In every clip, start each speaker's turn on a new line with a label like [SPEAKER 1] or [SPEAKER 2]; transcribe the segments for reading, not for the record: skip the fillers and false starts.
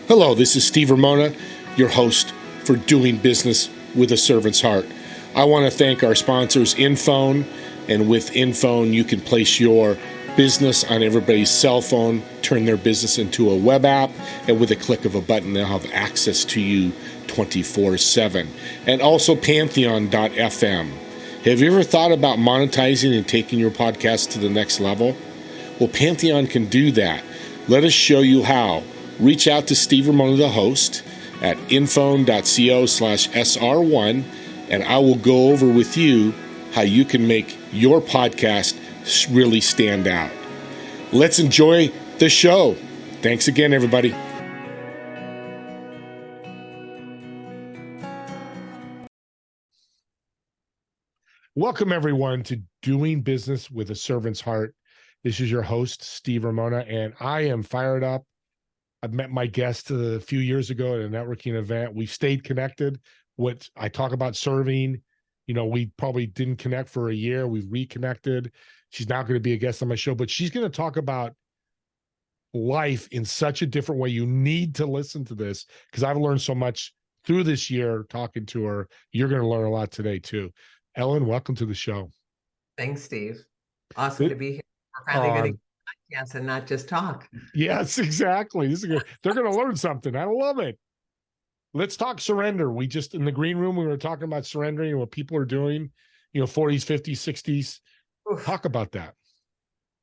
[SPEAKER 1] Hello, this is Steve Ramona, your host for Doing Business with a Servant's Heart. I want to thank our sponsors, Infone, and with Infone, you can place your business on everybody's cell phone, turn their business into a web app, and with a click of a button, they'll have access to you 24/7. And also Pantheon.fm. Have you ever thought about monetizing and taking your podcast to the next level? Well, Pantheon can do that. Let us show you how. Reach out to Steve Ramona, the host, at infone.co/SR1, and I will go over with you how you can make your podcast really stand out. Let's enjoy the show. Thanks again, everybody. Welcome, everyone, to Doing Business with a Servant's Heart. This is your host, Steve Ramona, and I am fired up. I've met my guest a few years ago at a networking event. We've stayed connected. What I talk about serving, we probably didn't connect for a year. We've reconnected. She's now going to be a guest on my show, but she's going to talk about life in such a different way. You need to listen to this because I've learned so much through this year talking to her. You're going to learn a lot today too. Ellen, welcome to the show.
[SPEAKER 2] Thanks, Steve. Awesome to be here. We're finally going to podcast and not just talk.
[SPEAKER 1] Yes, exactly. This is good. They're going to learn something. I love it. Let's talk surrender. We just, in the green room, we were talking about surrendering and what people are doing, 40s, 50s, 60s. Oof. Talk about that.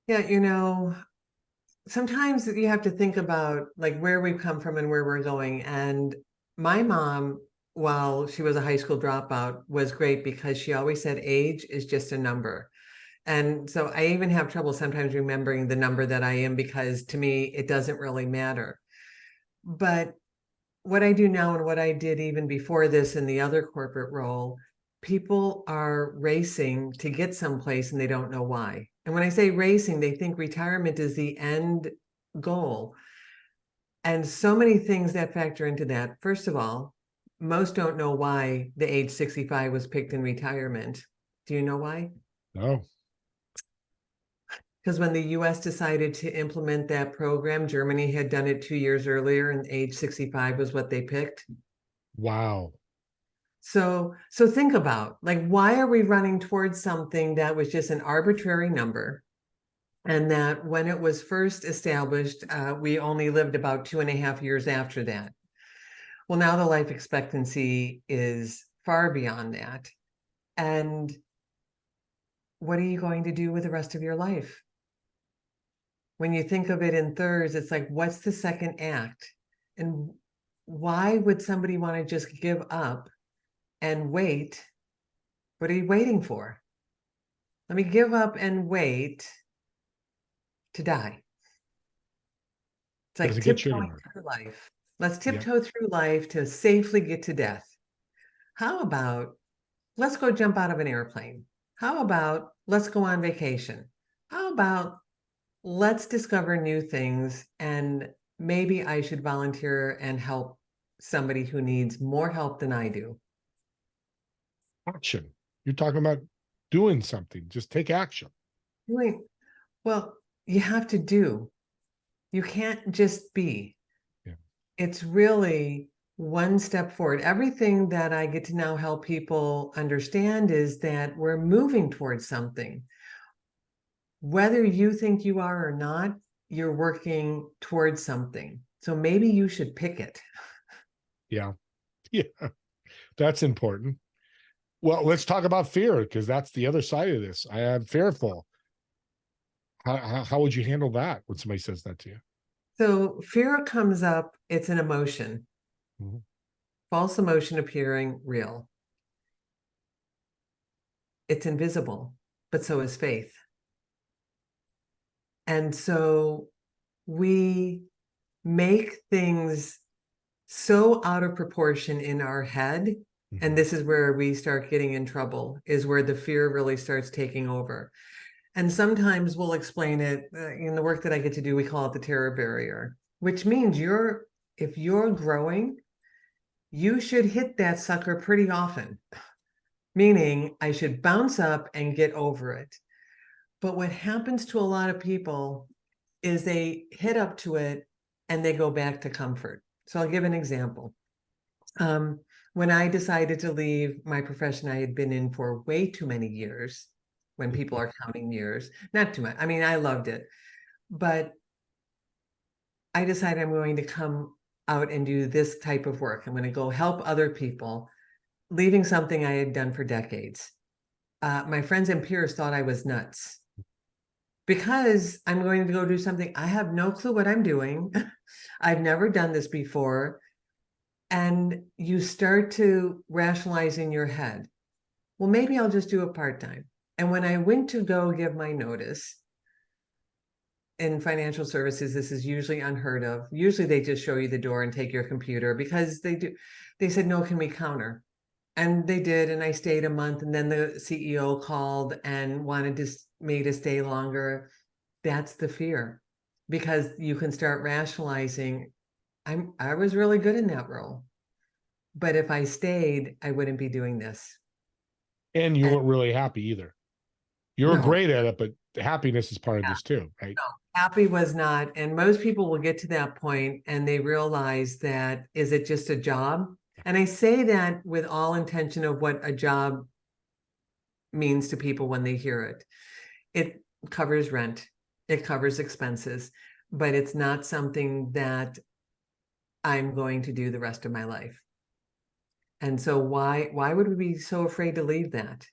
[SPEAKER 2] Yeah, sometimes you have to think about like where we've come from and where we're going. And my mom, while she was a high school dropout, was great because she always said age is just a number. And so I even have trouble sometimes remembering the number that I am because to me, it doesn't really matter. But what I do now and what I did even before this in the other corporate role, people are racing to get someplace and they don't know why. And when I say racing, they think retirement is the end goal. And so many things that factor into that. First of all, most don't know why the age 65 was picked in retirement. Do you know why?
[SPEAKER 1] No.
[SPEAKER 2] Because when the US decided to implement that program, Germany had done it 2 years earlier and age 65 was what they picked.
[SPEAKER 1] Wow.
[SPEAKER 2] So think about, like, why are we running towards something that was just an arbitrary number? And that when it was first established, we only lived about 2.5 years after that. Well, now the life expectancy is far beyond that. And what are you going to do with the rest of your life? When you think of it in thirds, it's like, what's the second act? And why would somebody want to just give up and wait? What are you waiting for? Let me give up and wait to die. It's like tiptoeing through life. Let's tiptoe through life to safely get to death. How about let's go jump out of an airplane? How about let's go on vacation? How about let's discover new things, and maybe I should volunteer and help somebody who needs more help than I do.
[SPEAKER 1] Action. You're talking about doing something. Just take action.
[SPEAKER 2] Well, you have to do. You can't just be. Yeah. It's really one step forward. Everything that I get to now help people understand is that we're moving towards something. Whether you think you are or not, you're working towards something. So maybe you should pick it.
[SPEAKER 1] Yeah. Yeah. That's important. Well, let's talk about fear, because that's the other side of this. I am fearful. How would you handle that when somebody says that to you?
[SPEAKER 2] So fear comes up. It's an emotion. Mm-hmm. False emotion appearing real. It's invisible, but so is faith. And so we make things so out of proportion in our head. Mm-hmm. And this is where we start getting in trouble, is where the fear really starts taking over. And sometimes we'll explain it in the work that I get to do. We call it the terror barrier, which means if you're growing, you should hit that sucker pretty often, meaning I should bounce up and get over it. But what happens to a lot of people is they hit up to it and they go back to comfort. So I'll give an example. When I decided to leave my profession I had been in for way too many years, when people are counting years, not too much. I mean, I loved it, but I decided I'm going to come out and do this type of work. I'm going to go help other people, leaving something I had done for decades. My friends and peers thought I was nuts because I'm going to go do something. I have no clue what I'm doing. I've never done this before. And you start to rationalize in your head, well, maybe I'll just do it part-time. And when I went to go give my notice in financial services, this is usually unheard of. Usually they just show you the door and take your computer because they said, no, can we counter? And they did, and I stayed a month, and then the CEO called and wanted me to stay longer. That's the fear, because you can start rationalizing, I was really good in that role, but if I stayed, I wouldn't be doing this.
[SPEAKER 1] And you
[SPEAKER 2] And
[SPEAKER 1] weren't really happy either. You were
[SPEAKER 2] no,
[SPEAKER 1] great at it, but happiness is part of
[SPEAKER 2] yeah,
[SPEAKER 1] this too, right?
[SPEAKER 2] no, happy was not. And most people will get to that point and they realize that, is it just a job? And I say that with all intention of what a job means to people when they hear it. It covers rent, it covers expenses, but it's not something that I'm going to do the rest of my life. And so why would we be so afraid to leave that?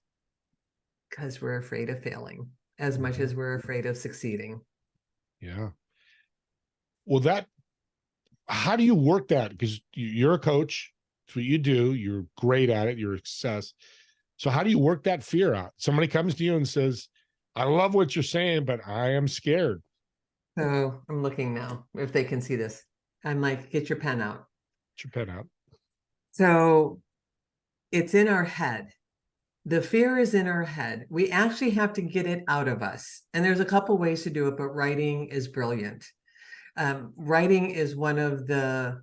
[SPEAKER 2] Because we're afraid of failing as much as we're afraid of succeeding.
[SPEAKER 1] Yeah. Well, how do you work that? Because you're a coach. It's what you do. You're great at it. You're a success. So how do you work that fear out? Somebody comes to you and says, I love what you're saying, but I am scared.
[SPEAKER 2] So I'm looking now if they can see this. I'm like, get your pen out.
[SPEAKER 1] Get your pen out.
[SPEAKER 2] So it's in our head. The fear is in our head. We actually have to get it out of us. And there's a couple ways to do it, but writing is brilliant. Writing is one of the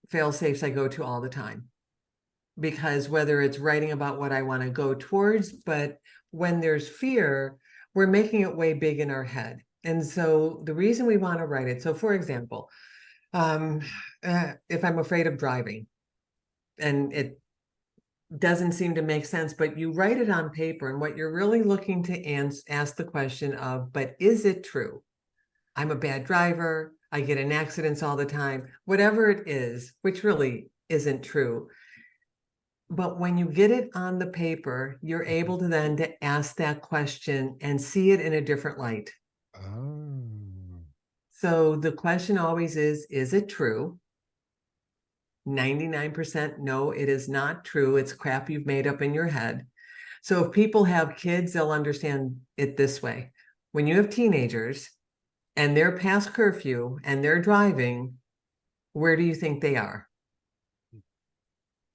[SPEAKER 2] fail safes I go to all the time, because whether it's writing about what I want to go towards, but when there's fear, we're making it way big in our head. And so the reason we want to write it, so for example, if I'm afraid of driving and it doesn't seem to make sense, but you write it on paper, and what you're really looking to ask the question of, but is it true? I'm a bad driver. I get in accidents all the time, whatever it is, which really isn't true. But when you get it on the paper, you're able to then to ask that question and see it in a different light.
[SPEAKER 1] Oh.
[SPEAKER 2] So the question always is it true? 99% no, it is not true. It's crap you've made up in your head. So if people have kids, they'll understand it this way. When you have teenagers and they're past curfew and they're driving, where do you think they are?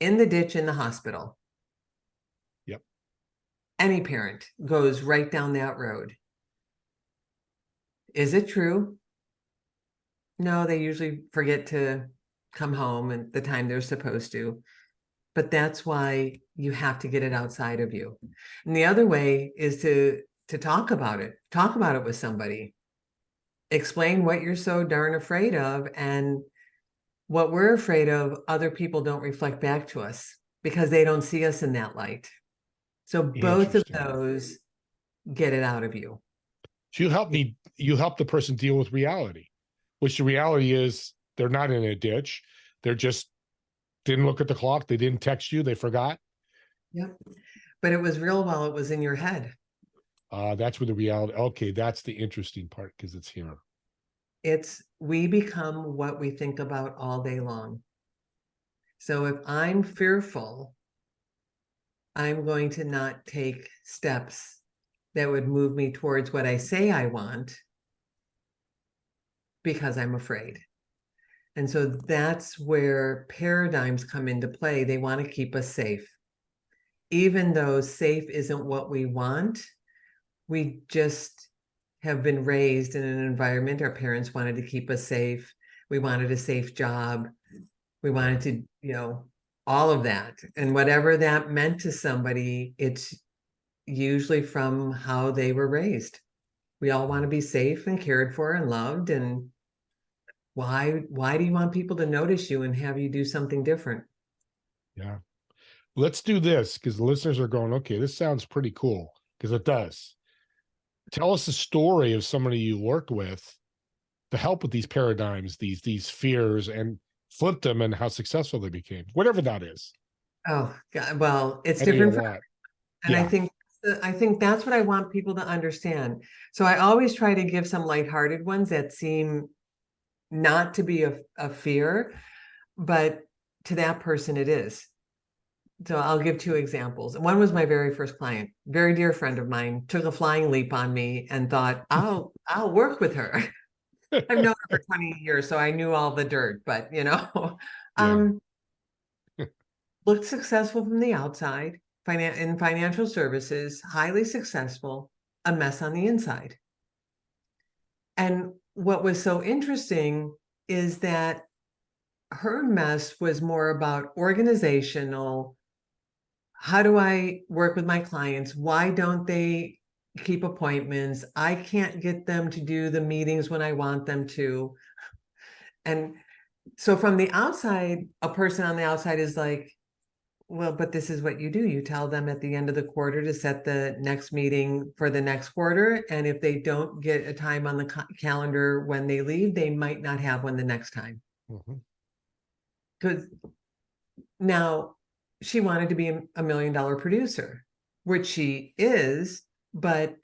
[SPEAKER 2] In the ditch in the hospital.
[SPEAKER 1] Yep.
[SPEAKER 2] Any parent goes right down that road. Is it true? No, they usually forget to come home at the time they're supposed to. But that's why you have to get it outside of you. And the other way is to talk about it. Talk about it with somebody. Explain what you're so darn afraid of, and what we're afraid of, other people don't reflect back to us because they don't see us in that light. So both of
[SPEAKER 1] Interesting.
[SPEAKER 2] those get it out of you.
[SPEAKER 1] So you help the person deal with reality, which the reality is they're not in a ditch. They're just didn't look at the clock. They didn't text you. They forgot.
[SPEAKER 2] Yep. But it was real while it was in your head.
[SPEAKER 1] That's where the reality. Okay, that's the interesting part because it's here.
[SPEAKER 2] We become what we think about all day long. So if I'm fearful, I'm going to not take steps that would move me towards what I say I want because I'm afraid. And so that's where paradigms come into play. They want to keep us safe. Even though safe isn't what we want, we just have been raised in an environment. Our parents wanted to keep us safe. We wanted a safe job. We wanted to, all of that. And whatever that meant to somebody, it's usually from how they were raised. We all want to be safe and cared for and loved. And Why do you want people to notice you and have you do something different?
[SPEAKER 1] Yeah. Let's do this because the listeners are going, okay, this sounds pretty cool because it does. Tell us the story of somebody you worked with to help with these paradigms, these fears, and flip them and how successful they became, whatever that is.
[SPEAKER 2] Oh, God, well, it's
[SPEAKER 1] Any or
[SPEAKER 2] different for,
[SPEAKER 1] what?
[SPEAKER 2] and
[SPEAKER 1] Yeah.
[SPEAKER 2] I think that's what I want people to understand. So I always try to give some lighthearted ones that seem not to be a fear, but to that person it is. So I'll give two examples. One was my very first client, very dear friend of mine, took a flying leap on me and thought, I'll work with her. I've known her for 20 years, so I knew all the dirt, but
[SPEAKER 1] Yeah.
[SPEAKER 2] um, looked successful from the outside, in financial services, highly successful, a mess on the inside. And what was so interesting is that her mess was more about organizational. How do I work with my clients? Why don't they keep appointments? I can't get them to do the meetings when I want them to. And so from the outside, a person on the outside is like, well, but this is what you do. You tell them at the end of the quarter to set the next meeting for the next quarter. And if they don't get a time on the calendar when they leave, they might not have one the next time.
[SPEAKER 1] Mhm.
[SPEAKER 2] Because now she wanted to be a $1 million producer, which she is, but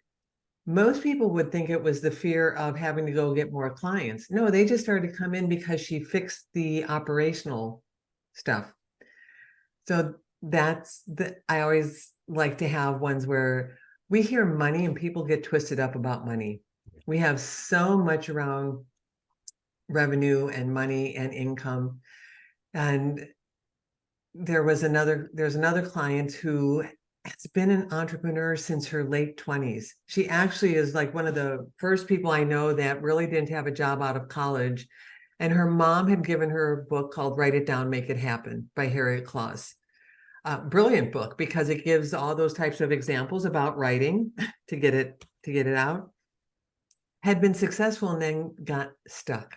[SPEAKER 2] most people would think it was the fear of having to go get more clients. No, they just started to come in because she fixed the operational stuff. So I always like to have ones where we hear money and people get twisted up about money. We have so much around revenue and money and income. And there's another client who has been an entrepreneur since her late 20s. She actually is like one of the first people I know that really didn't have a job out of college. And her mom had given her a book called Write It Down, Make It Happen by Harriet Claus. Brilliant book because it gives all those types of examples about writing to get it out. Had been successful and then got stuck.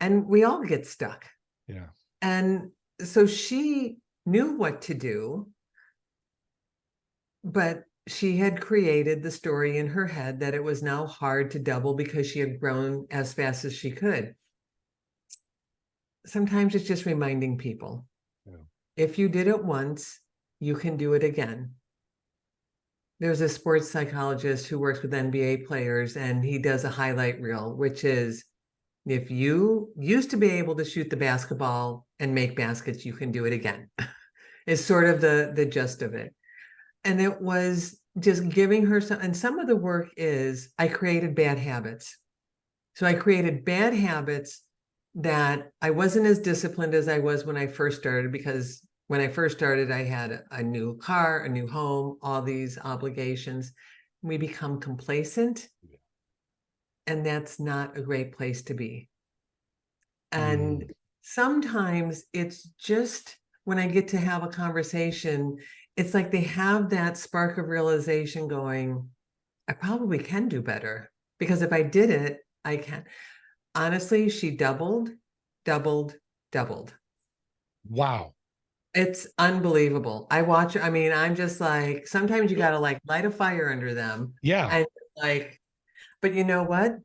[SPEAKER 2] And we all get stuck.
[SPEAKER 1] Yeah.
[SPEAKER 2] And so she knew what to do, but she had created the story in her head that it was now hard to double because she had grown as fast as she could. Sometimes it's just reminding people,
[SPEAKER 1] Yeah.
[SPEAKER 2] if you did it once, you can do it again. There's a sports psychologist who works with NBA players, and he does a highlight reel, which is if you used to be able to shoot the basketball and make baskets, you can do it again. Is sort of the gist of it. And it was just giving her some, and some of the work is I created bad habits. So I created bad habits that I wasn't as disciplined as I was when I first started, because when I first started, I had a new car, a new home, all these obligations. We become complacent, and that's not a great place to be. And
[SPEAKER 1] Mm.
[SPEAKER 2] sometimes it's just when I get to have a conversation, it's like they have that spark of realization going, I probably can do better because if I did it, I can. Honestly, she doubled, doubled, doubled.
[SPEAKER 1] Wow.
[SPEAKER 2] It's unbelievable. I mean, I'm just like, sometimes you got to like light a fire under them
[SPEAKER 1] Yeah.
[SPEAKER 2] and like, but you know what?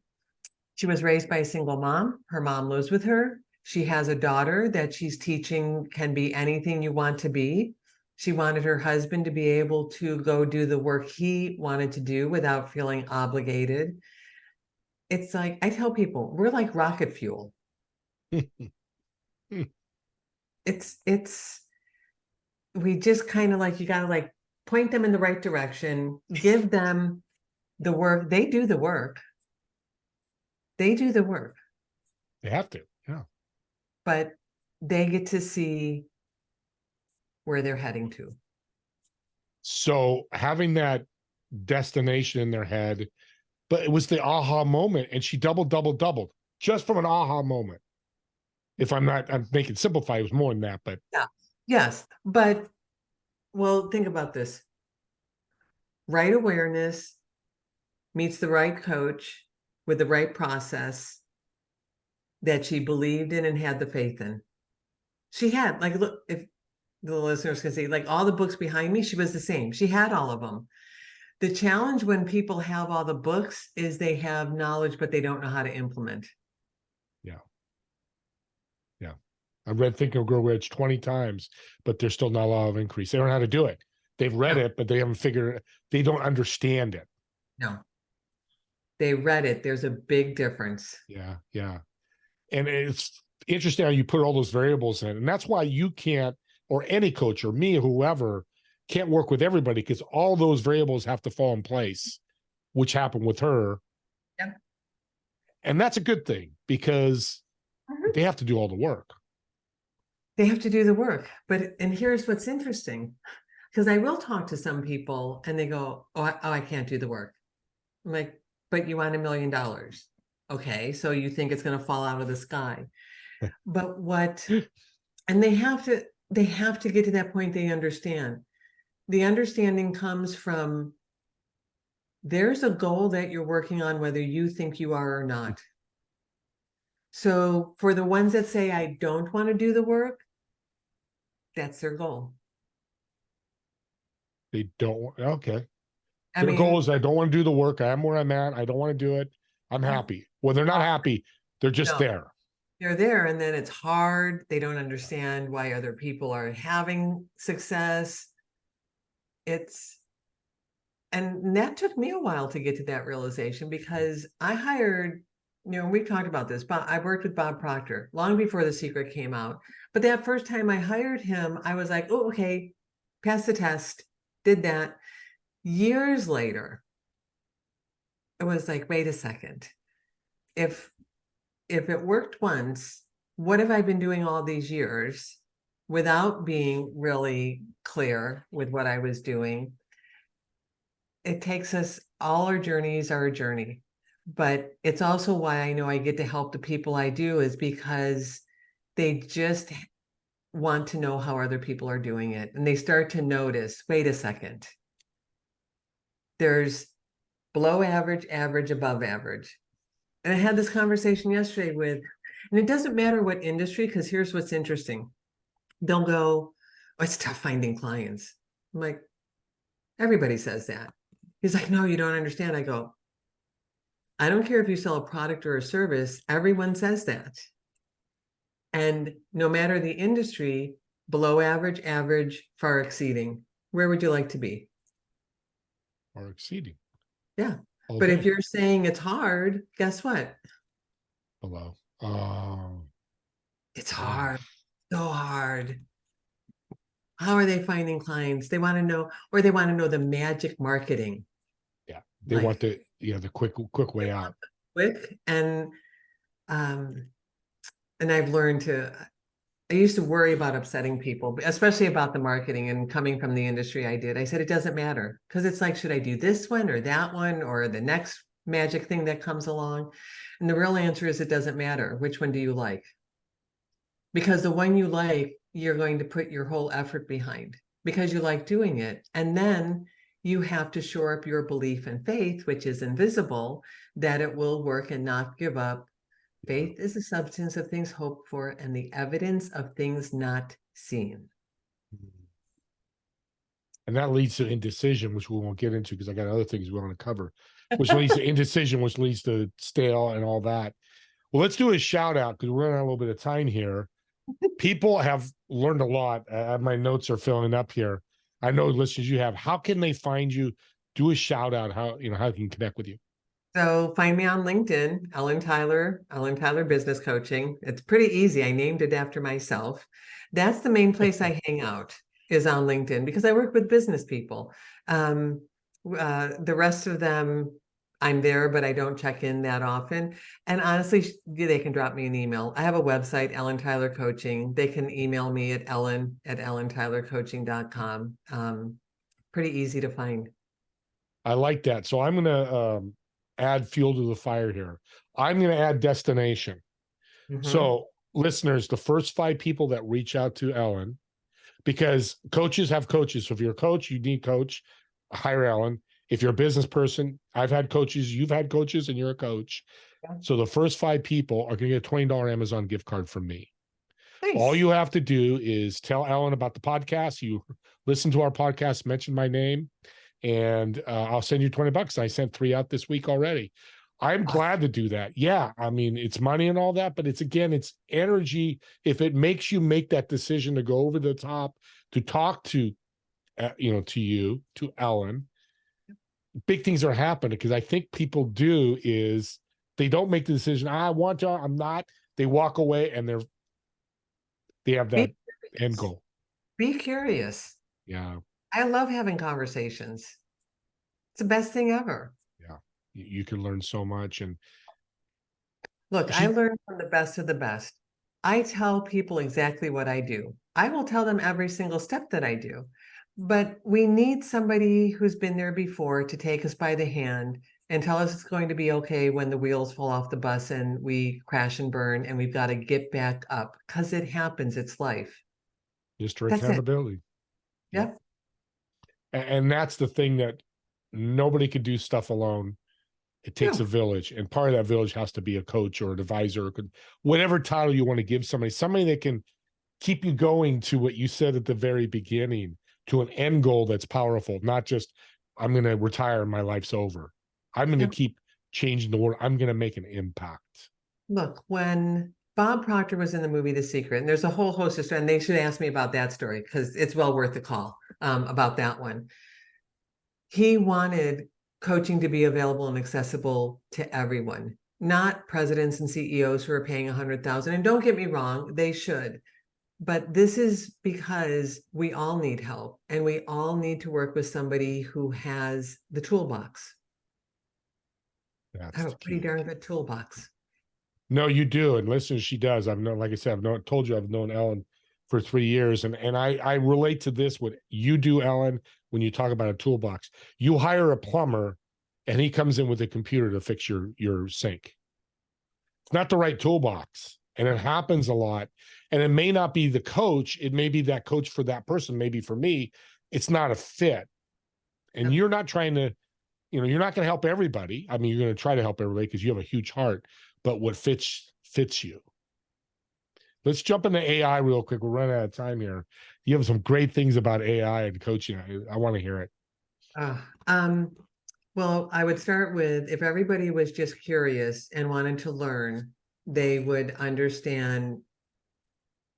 [SPEAKER 2] She was raised by a single mom. Her mom lives with her. She has a daughter that she's teaching can be anything you want to be. She wanted her husband to be able to go do the work he wanted to do without feeling obligated. It's like, I tell people, we're like rocket fuel. It's we just kind of like, you got to like point them in the right direction, give them the work. They do the work. They do the work,
[SPEAKER 1] They have to. Yeah.
[SPEAKER 2] but they get to see where they're heading to.
[SPEAKER 1] So having that destination in their head, but it was the aha moment, and she doubled, doubled, doubled just from an aha moment. If I'm making simplify, it was more than that, but
[SPEAKER 2] Yeah. Yes. But well, think about this. Right awareness meets the right coach with the right process. that she believed in and had the faith in. She had, like, look, if the listeners can see, like, all the books behind me, she was the same. She had all of them. The challenge when people have all the books is they have knowledge, but they don't know how to implement.
[SPEAKER 1] Yeah. Yeah. I've read Think and Grow Rich 20 times, but there's still not a lot of increase. They don't know how to do it. They've read
[SPEAKER 2] No,
[SPEAKER 1] it, but they haven't figured it. They don't understand it.
[SPEAKER 2] no. They read it. There's a big difference.
[SPEAKER 1] Yeah. Yeah. And it's interesting how you put all those variables in. And that's why you can't, or any coach or me or whoever, can't work with everybody because all those variables have to fall in place, which happened with her.
[SPEAKER 2] Yeah.
[SPEAKER 1] And that's a good thing because they have to do all the work.
[SPEAKER 2] They have to do the work. And here's what's interesting, because I will talk to some people and they go, oh, I can't do the work. I'm like, but you want $1 million. Okay, so you think it's going to fall out of the sky. But and they have to get to that point. They understand. The understanding comes from, there's a goal that you're working on, whether you think you are or not. So for the ones that say, I don't want to do the work, that's their goal.
[SPEAKER 1] They don't. Okay.
[SPEAKER 2] I
[SPEAKER 1] Their goal
[SPEAKER 2] mean,
[SPEAKER 1] is I don't want to do the work. I am where I'm at. I don't want to do it. I'm happy. Well, they're not happy. They're just
[SPEAKER 2] no,
[SPEAKER 1] there.
[SPEAKER 2] they're there, and then it's hard. They don't understand why other people are having success. And that took me a while to get to that realization, because I hired, we talked about this, but I worked with Bob Proctor long before The Secret came out. But that first time I hired him, I was like, oh, okay, pass the test, did that. Years later, it was like, wait a second. If it worked once, what have I been doing all these years without being really clear with what I was doing? It takes us, all our journeys are a journey, but it's also why I know I get to help the people I do, is because they just want to know how other people are doing it. And they start to notice, wait a second, there's below average, average, above average. And I had this conversation yesterday and it doesn't matter what industry, because here's what's interesting. They'll go, oh, it's tough finding clients. I'm like, everybody says that. He's like, no, you don't understand. I go, I don't care if you sell a product or a service, everyone says that. And no matter the industry, below average, average, far exceeding. Where would you like to be?
[SPEAKER 1] Far exceeding.
[SPEAKER 2] Yeah.
[SPEAKER 1] All
[SPEAKER 2] But
[SPEAKER 1] day.
[SPEAKER 2] if you're saying it's hard, guess what?
[SPEAKER 1] Below.
[SPEAKER 2] It's hard, so hard. How are they finding clients? They want to know, or they want to know the magic marketing.
[SPEAKER 1] Yeah. They
[SPEAKER 2] Like,
[SPEAKER 1] want the quick way out.
[SPEAKER 2] quick. And I've learned I used to worry about upsetting people, especially about the marketing, and coming from the industry I did. I said, it doesn't matter, because it's like, should I do this one or that one or the next magic thing that comes along? And the real answer is, it doesn't matter. Which one do you like? Because the one you like, you're going to put your whole effort behind because you like doing it. And then you have to shore up your belief and faith, which is invisible, that it will work and not give up. Faith is the substance of things hoped for and the evidence of things not seen.
[SPEAKER 1] And that leads to indecision, which we won't get into because I got other things we want to cover, which leads to indecision, which leads to stale and all that. Well, let's do a shout out because we're running out a little bit of time here. People have learned a lot. My notes are filling up here. I know listeners you have. How can they find you? Do a shout out. How they can connect with you.
[SPEAKER 2] So find me on LinkedIn, Ellen Tyler Business Coaching. It's pretty easy. I named it after myself. That's the main place I hang out, is on LinkedIn, because I work with business people. The rest of them, I'm there, but I don't check in that often. And honestly, they can drop me an email. I have a website, Ellen Tyler Coaching. They can email me at ellen@ellentylercoaching.com. Pretty easy to find.
[SPEAKER 1] I like that. So I'm going to add fuel to the fire here. I'm going to add destination.
[SPEAKER 2] Mm-hmm.
[SPEAKER 1] So listeners, the first 5 people that reach out to Ellen, because coaches have coaches. So if you're a coach, you need coach, hire Ellen. If you're a business person, I've had coaches, you've had coaches, and you're a coach.
[SPEAKER 2] Yeah.
[SPEAKER 1] So the first 5 people are going to get a $20 Amazon gift card from me. All
[SPEAKER 2] Nice.
[SPEAKER 1] you have to do is tell Ellen about the podcast. You listen to our podcast, mention my name, and I'll send you $20. I sent 3 out this week already. I'm
[SPEAKER 2] Awesome.
[SPEAKER 1] glad to do that. Yeah, I mean, it's money and all that, but it's energy. If it makes you make that decision to go over the top, to talk to, to Ellen, big things are happening, because I think people do is they don't make the decision. I want to, I'm not. They walk away and they have
[SPEAKER 2] Be
[SPEAKER 1] that end
[SPEAKER 2] curious.
[SPEAKER 1] goal.
[SPEAKER 2] Be curious.
[SPEAKER 1] Yeah.
[SPEAKER 2] I love having conversations. It's the best thing ever.
[SPEAKER 1] Yeah. You can learn so much. And
[SPEAKER 2] Look, I
[SPEAKER 1] she,
[SPEAKER 2] learn from the best of the best. I tell people exactly what I do. I will tell them every single step that I do. But we need somebody who's been there before to take us by the hand and tell us it's going to be okay when the wheels fall off the bus and we crash and burn and we've got to get back up, because it happens. It's life.
[SPEAKER 1] just for
[SPEAKER 2] That's it.
[SPEAKER 1] accountability. Yep.
[SPEAKER 2] Yep.
[SPEAKER 1] And that's the thing, that nobody can do stuff alone. It takes a
[SPEAKER 2] No.
[SPEAKER 1] village, and part of that village has to be a coach or an advisor, or whatever title you want to give somebody that can keep you going to what you said at the very beginning, to an end goal that's powerful, not just, I'm going to retire and my life's over. I'm going to
[SPEAKER 2] Yep.
[SPEAKER 1] keep changing the world. I'm going to make an impact.
[SPEAKER 2] Look, when Bob Proctor was in the movie The Secret, and there's a whole host of stories, and they should ask me about that story because it's well worth the call about that one. He wanted coaching to be available and accessible to everyone, not presidents and CEOs who are paying 100,000. And don't get me wrong, they should. But this is because we all need help, and we all need to work with somebody who has the toolbox. I
[SPEAKER 1] That's
[SPEAKER 2] have
[SPEAKER 1] the
[SPEAKER 2] a pretty
[SPEAKER 1] key.
[SPEAKER 2] darn good toolbox.
[SPEAKER 1] No, you do. And listen, she does. I've known, like I said, told you I've known Ellen for 3 years. And I relate to this, what you do, Ellen, when you talk about a toolbox. You hire a plumber and he comes in with a computer to fix your sink. It's not the right toolbox. And it happens a lot. And it may not be the coach, it may be that coach for that person, maybe for me, it's not a fit. And
[SPEAKER 2] Yep.
[SPEAKER 1] you're not trying to, you're not going to help everybody. I mean, you're going to try to help everybody because you have a huge heart, but what fits you. Let's jump into AI real quick. We're running out of time here. You have some great things about AI and coaching. I want to hear it.
[SPEAKER 2] Uh, um, well, I would start with, if everybody was just curious and wanted to learn, they would understand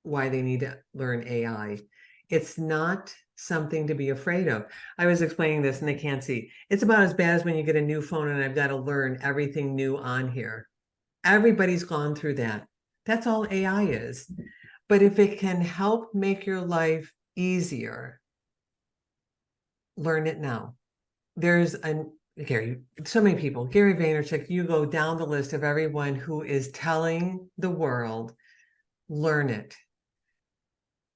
[SPEAKER 2] why they need to learn AI. It's not something to be afraid of. I was explaining this and they can't see. It's about as bad as when you get a new phone and I've got to learn everything new on here. Everybody's gone through that. That's all AI is. But if it can help make your life easier, learn it now. There's Gary, so many people, Gary Vaynerchuk, you go down the list of everyone who is telling the world, learn it.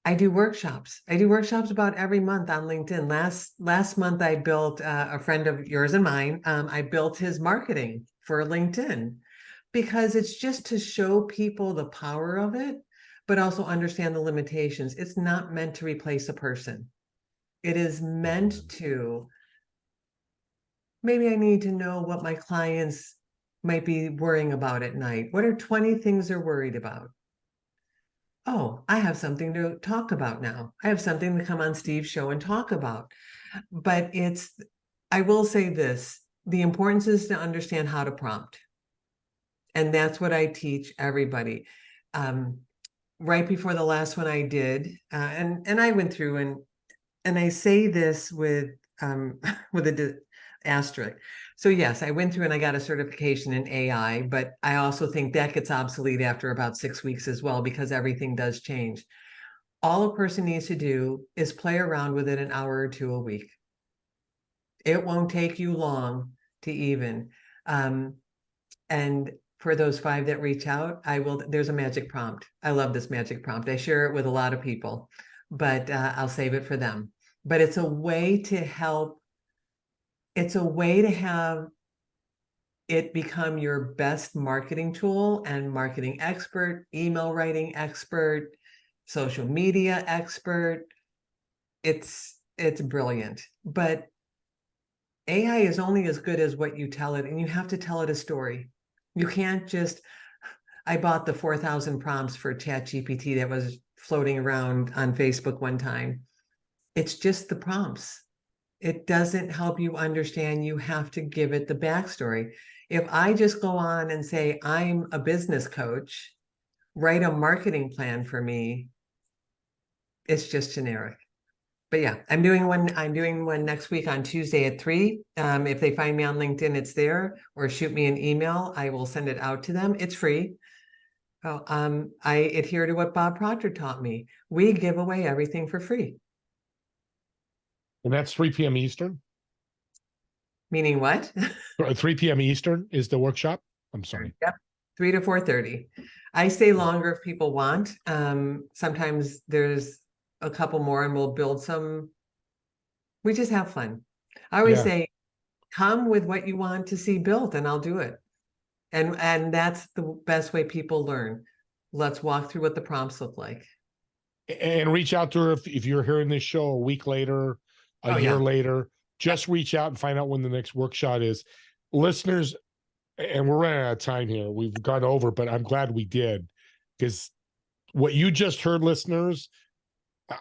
[SPEAKER 2] I do workshops. I do workshops about every month on LinkedIn. Last month, I built a friend of yours and mine. I built his marketing for LinkedIn, because it's just to show people the power of it, but also understand the limitations. It's not meant to replace a person. It is meant to, maybe I need to know what my clients might be worrying about at night. What are 20 things they're worried about? Oh, I have something to talk about now. I have something to come on Steve's show and talk about. But I will say this, the importance is to understand how to prompt. And that's what I teach everybody. Right before the last one I did, and I went through and I say this with with a asterisk. So yes, I went through and I got a certification in AI, but I also think that gets obsolete after about 6 weeks as well, because everything does change. All a person needs to do is play around with it an hour or two a week. It won't take you long to even. And for those 5 that reach out, there's a magic prompt. I love this magic prompt. I share it with a lot of people, but I'll save it for them. But it's a way to help. It's a way to have it become your best marketing tool and marketing expert, email writing expert, social media expert. It's brilliant. But AI is only as good as what you tell it, and you have to tell it a story. You can't just, I bought the 4,000 prompts for ChatGPT that was floating around on Facebook one time. It's just the prompts. It doesn't help you understand. You have to give it the backstory. If I just go on and say, I'm a business coach, write a marketing plan for me, it's just generic. But yeah, I'm doing one next week on Tuesday at 3. If they find me on LinkedIn, it's there, or shoot me an email. I will send it out to them. It's free. Oh, I adhere to what Bob Proctor taught me. We give away everything for free.
[SPEAKER 1] And that's 3 p.m. Eastern.
[SPEAKER 2] Meaning what?
[SPEAKER 1] 3 p.m. Eastern is the workshop. I'm sorry.
[SPEAKER 2] Yep. 3 to 4:30. I stay longer if people want. Sometimes there's a couple more and we'll build some. We just have fun. I always say, come with what you want to see built and I'll do it. And that's the best way people learn. Let's walk through what the prompts look like.
[SPEAKER 1] And reach out to her if you're hearing this show a week later, a year later. Just reach out and find out when the next workshop is. Listeners, and we're running out of time here. We've gone over, but I'm glad we did, because what you just heard, listeners,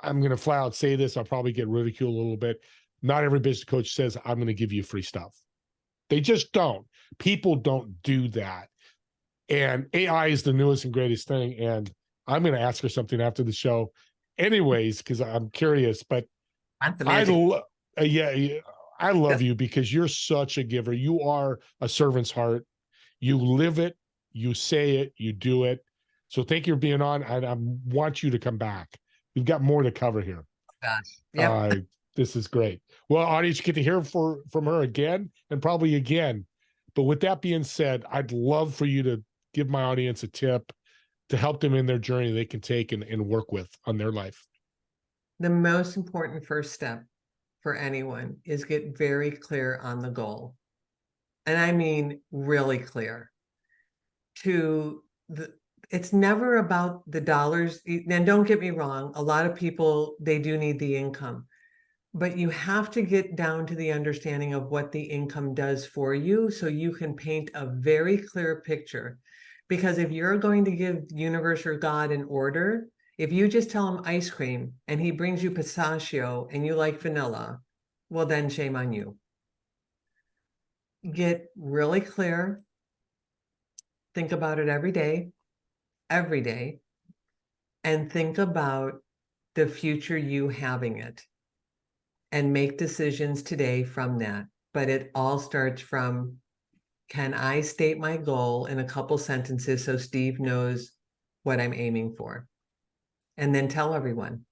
[SPEAKER 1] I'm going to flat out say this. I'll probably get ridiculed a little bit. Not every business coach says, I'm going to give you free stuff. They just don't. People don't do that. And AI is the newest and greatest thing. And I'm going to ask her something after the show anyways, because I'm curious. But I love you because you're such a giver. You are a servant's heart. You live it, you say it, you do it. So thank you for being on. And I want you to come back. We've got more to cover here.
[SPEAKER 2] Gosh. Yep.
[SPEAKER 1] This is great. Well, audience, you get to hear from her again and probably again. But with that being said, I'd love for you to give my audience a tip to help them in their journey they can take and work with on their life.
[SPEAKER 2] The most important first step for anyone is get very clear on the goal. And I mean really clear. It's never about the dollars. And don't get me wrong, a lot of people, they do need the income. But you have to get down to the understanding of what the income does for you so you can paint a very clear picture. Because if you're going to give universe or God an order, if you just tell him ice cream and he brings you pistachio and you like vanilla, well, then shame on you. Get really clear. Think about it every day, and think about the future you having it. And make decisions today from that. But it all starts from, can I state my goal in a couple sentences so Steve knows what I'm aiming for? And then tell everyone.